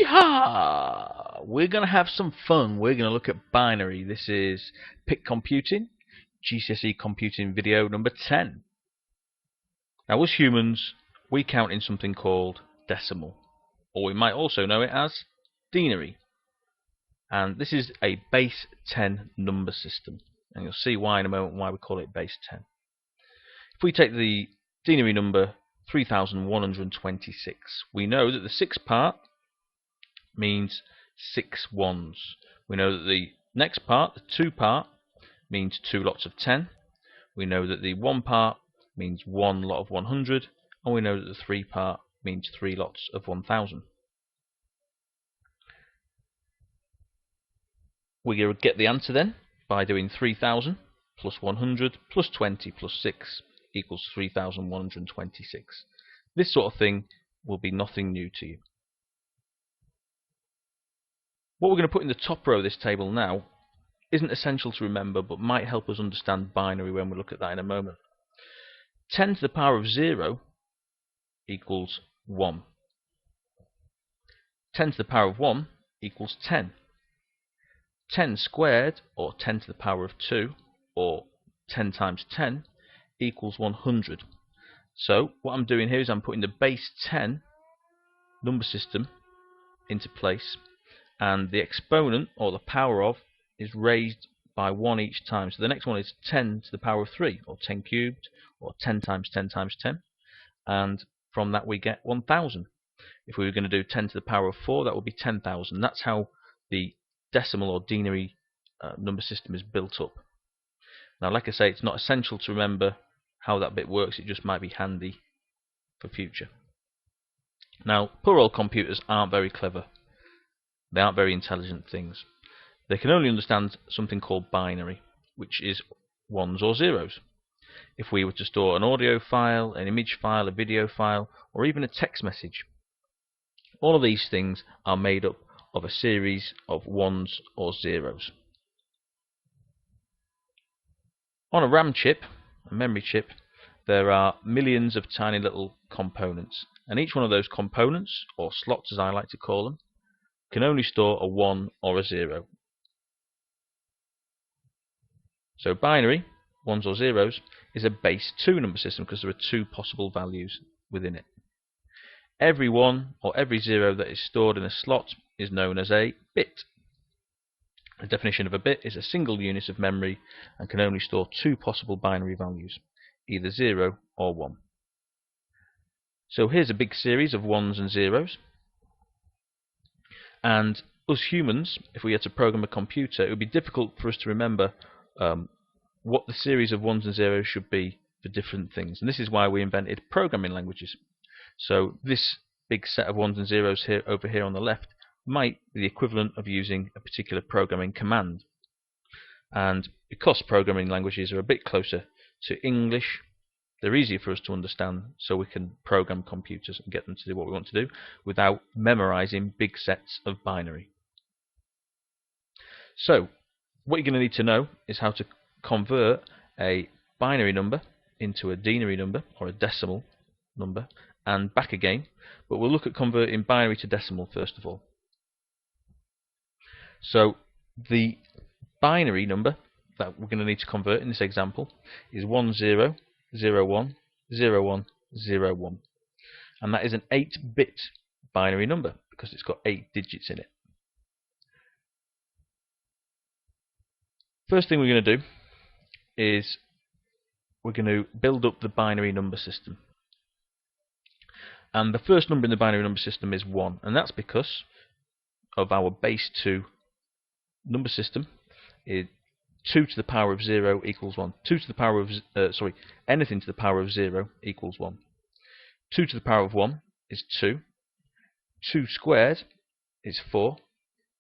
Yeehaw! We're going to have some fun. We're going to look at binary. This is PIC Computing, GCSE Computing video number 10. Now, as humans, we count in something called decimal, or we might also know it as denary. And this is a base 10 number system. And you'll see why in a moment why we call it base 10. If we take the denary number 3126, we know that the sixth part means 6 ones. We know that the next part, the 2 part, means 2 lots of 10. We know that the 1 part means 1 lot of 100, and we know that the 3 part means 3 lots of 1000. We're going to get the answer then by doing 3000 plus 100 plus 20 plus 6 equals 3126. This sort of thing will be nothing new to you. What we're going to put in the top row of this table now isn't essential to remember, but might help us understand binary when we look at that in a moment. 10 to the power of 0 equals 1. 10 to the power of 1 equals 10. 10 squared, or 10 to the power of 2, or 10 times 10, equals 100. So what I'm doing here is I'm putting the base 10 number system into place, and the exponent, or the power of, is raised by 1 each time. So the next one is 10 to the power of 3, or 10 cubed, or 10 times 10 times 10, and from that we get 1000. If we were going to do 10 to the power of 4, that would be 10,000. That's how the decimal or denary number system is built up. Now, like I say, it's not essential to remember how that bit works, it just might be handy for future. Now, poor old computers aren't very clever. They aren't very intelligent things. They can only understand something called binary, which is ones or zeros. If we were to store an audio file, an image file, a video file, or even a text message, all of these things are made up of a series of ones or zeros. On a RAM chip, a memory chip, there are millions of tiny little components, and each one of those components, or slots as I like to call them, can only store a 1 or a 0. So binary, ones or zeros, is a base 2 number system because there are 2 possible values within it. Every 1 or every 0 that is stored in a slot is known as a bit. The definition of a bit is a single unit of memory and can only store 2 possible binary values, either 0 or 1. So here's a big series of 1s and 0s. And us humans, if we had to program a computer, it would be difficult for us to remember what the series of 1s and 0s should be for different things. And this is why we invented programming languages. So this big set of 1s and 0s here, over here on the left, might be the equivalent of using a particular programming command. And because programming languages are a bit closer to English, they're easier for us to understand, so we can program computers and get them to do what we want to do without memorizing big sets of binary. So what you're going to need to know is how to convert a binary number into a denary number, or a decimal number, and back again, but we'll look at converting binary to decimal first of all. So the binary number that we're going to need to convert in this example is 10010101, and that is an 8-bit binary number because it's got 8 digits in it. First thing we're going to do is we're going to build up the binary number system. And the first number in the binary number system is 1, and that's because of our base 2 number system. 2 to the power of 0 equals 1. 2 to the power of anything to the power of 0 equals 1. 2 to the power of 1 is 2. 2 squared is 4.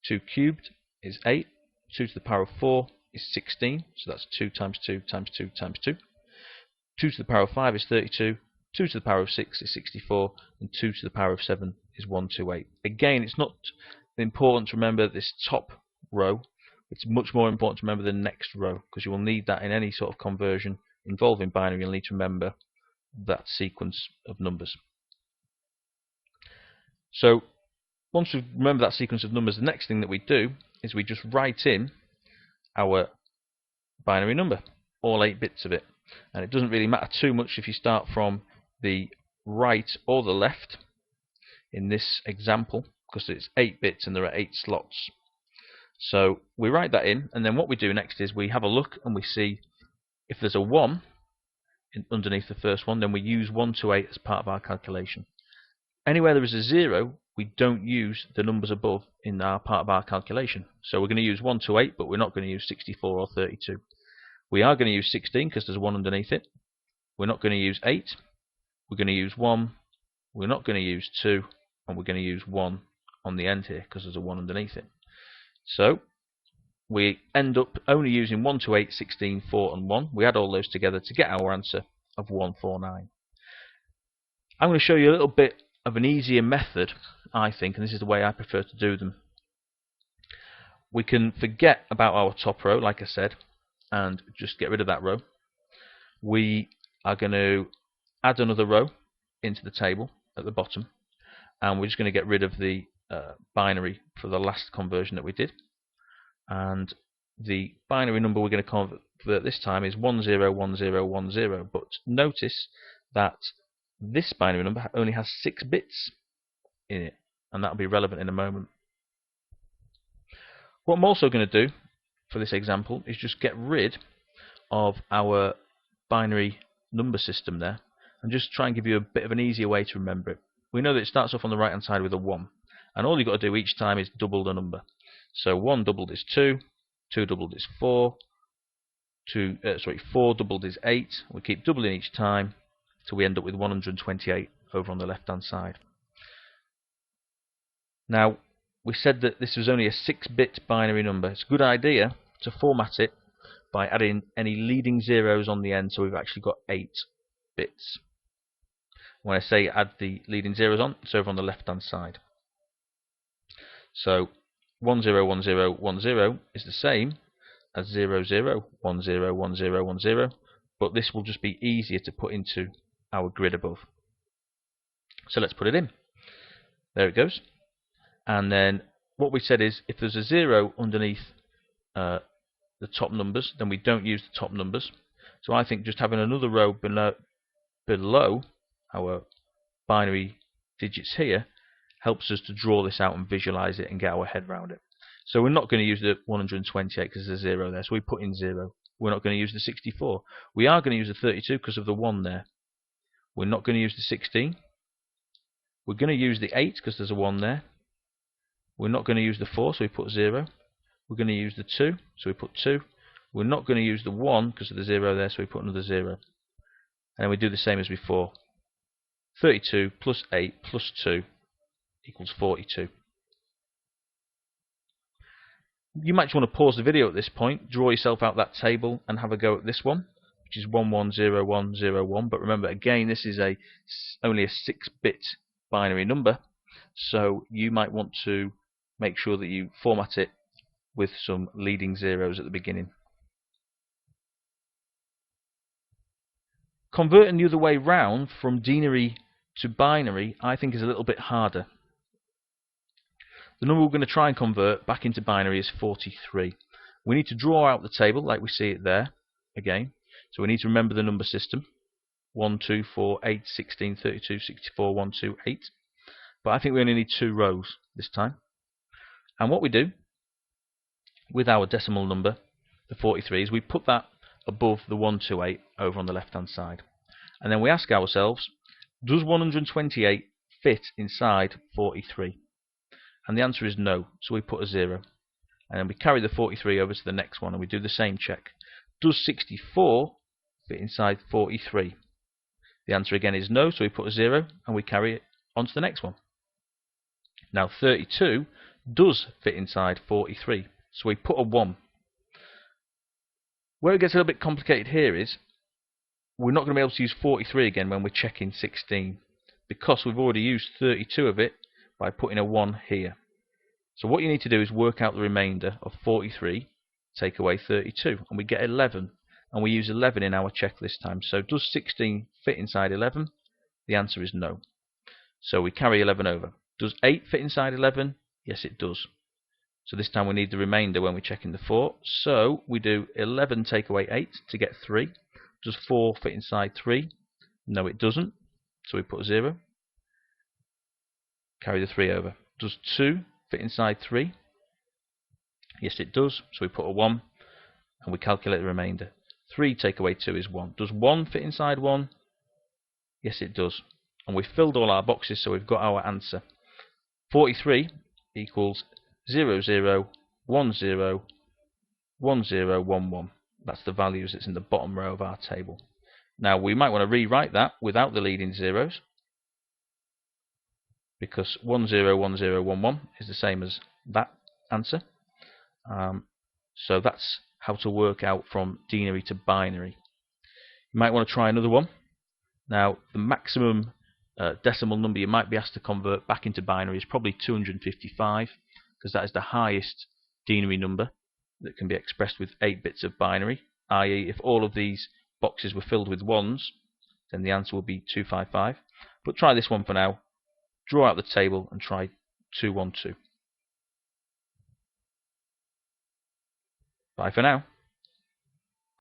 2 cubed is 8. 2 to the power of 4 is 16. So that's 2 times 2 times 2 times 2. 2 to the power of 5 is 32. 2 to the power of 6 is 64. And 2 to the power of 7 is 128. Again, it's not important to remember this top row. It's much more important to remember the next row, because you will need that in any sort of conversion involving binary. You'll need to remember that sequence of numbers. So once we remember that sequence of numbers, the next thing that we do is we just write in our binary number, all 8 bits of it. And it doesn't really matter too much if you start from the right or the left in this example, because it's 8 bits and there are 8 slots. So we write that in, and then what we do next is we have a look and we see if there's a 1 underneath the first one, then we use 1 to 8 as part of our calculation. Anywhere there is a 0, we don't use the numbers above in our part of our calculation. So we're going to use 1 to 8, but we're not going to use 64 or 32. We are going to use 16 because there's 1 underneath it. We're not going to use 8. We're going to use 1. We're not going to use 2. And we're going to use 1 on the end here because there's a 1 underneath it. So we end up only using 1 to 8, 16, 4 and 1. We add all those together to get our answer of 149. I'm going to show you a little bit of an easier method, I think, and this is the way I prefer to do them. We can forget about our top row, like I said, and just get rid of that row. We are going to add another row into the table at the bottom, and we're just going to get rid of the binary for the last conversion that we did. And the binary number we're going to convert this time is 101010. But notice that this binary number only has 6 bits in it, and that will be relevant in a moment. What I'm also going to do for this example is just get rid of our binary number system there and just try and give you a bit of an easier way to remember it. We know that it starts off on the right hand side with a 1, and all you've got to do each time is double the number. So 1 doubled is 2, 2 doubled is 4, 4 doubled is 8. We keep doubling each time till we end up with 128 over on the left hand side. Now, we said that this was only a 6-bit binary number. It's a good idea to format it by adding any leading zeros on the end, so we've actually got 8 bits. When I say add the leading zeros on, it's over on the left hand side. So 101010 is the same as 00101010, but this will just be easier to put into our grid above. So let's put it in. There it goes. And then what we said is if there's a 0 underneath the top numbers, then we don't use the top numbers. So I think just having another row below our binary digits here helps us to draw this out and visualize it and get our head around it. So we're not going to use the 128 because there's a 0 there, so we put in 0. We're not going to use the 64. We are going to use the 32 because of the 1 there. We're not going to use the 16. We're going to use the 8 because there's a 1 there. We're not going to use the 4, so we put 0. We're going to use the 2, so we put 2. We're not going to use the 1 because of the 0 there, so we put another 0. And then we do the same as before. 32 plus 8 plus 2 equals 42. You might want to pause the video at this point, draw yourself out that table and have a go at this one, which is 110101. But remember, again, this is only a 6-bit binary number, so you might want to make sure that you format it with some leading zeros at the beginning. Converting the other way round from denary to binary, I think, is a little bit harder. The number we're going to try and convert back into binary is 43. We need to draw out the table like we see it there again. So we need to remember the number system. 1, 2, 4, 8, 16, 32, 64, 1, 2, 8. But I think we only need 2 rows this time. And what we do with our decimal number, the 43, is we put that above the 128 over on the left hand side. And then we ask ourselves, does 128 fit inside 43? And the answer is no, so we put a 0. And then we carry the 43 over to the next one and we do the same check. Does 64 fit inside 43? The answer again is no, so we put a 0 and we carry it on to the next one. Now 32 does fit inside 43, so we put a 1. Where it gets a little bit complicated here is we're not going to be able to use 43 again when we're checking 16, because we've already used 32 of it by putting a 1 here. So what you need to do is work out the remainder of 43, take away 32, and we get 11. And we use 11 in our check this time. So does 16 fit inside 11? The answer is no. So we carry 11 over. Does 8 fit inside 11? Yes, it does. So this time we need the remainder when we're checking the 4. So we do 11 take away 8 to get 3. Does 4 fit inside 3? No, it doesn't. So we put 0. Carry the 3 over. Does 2 fit inside 3? Yes, it does. So we put a 1 and we calculate the remainder. 3 take away 2 is 1. Does 1 fit inside 1? Yes, it does. And we've filled all our boxes, so we've got our answer. 43 equals 0, 0, 1, 0, 1, 0, 1, 1. That's the values that's in the bottom row of our table. Now we might want to rewrite that without the leading zeros, because 1, 0, 1, 0, 1, 1 is the same as that answer. So that's how to work out from denary to binary. You might want to try another one. Now the maximum decimal number you might be asked to convert back into binary is probably 255, because that is the highest denary number that can be expressed with 8 bits of binary, i.e. if all of these boxes were filled with 1s, then the answer would be 255. But try this one for now. Draw out the table and try 212. Bye for now.